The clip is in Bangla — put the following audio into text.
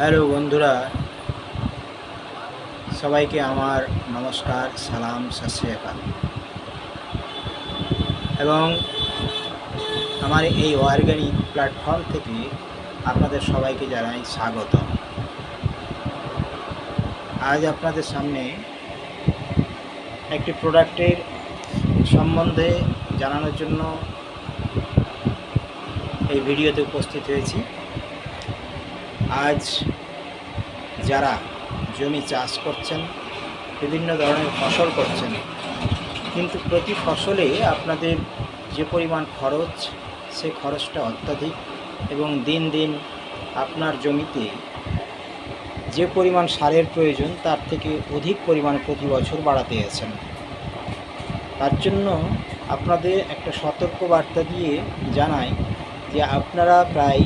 হ্যালো বন্ধুরা, সবাইকে আমার নমস্কার, সালাম, সত শ্রী আকাল। এবং আমার এই অর্গানিক প্ল্যাটফর্ম থেকে আপনাদের সবাইকে জানাই স্বাগত। আজ আপনাদের সামনে একটি প্রোডাক্টের সম্বন্ধে জানানোর জন্য এই ভিডিওতে উপস্থিত হয়েছি। আজ যারা জমি চাষ করছেন, বিভিন্ন ধরনের ফসল করছেন, কিন্তু প্রতি ফসলে আপনাদের যে পরিমাণ খরচ, সে খরচটা অত্যাধিক এবং দিন দিন আপনার জমিতে যে পরিমাণ সারের প্রয়োজন তার থেকে অধিক পরিমাণে প্রতি বছর বাড়াতে আছেন। তার জন্য আপনাদের একটা সতর্ক বার্তা দিয়ে জানাই যে আপনারা প্রায়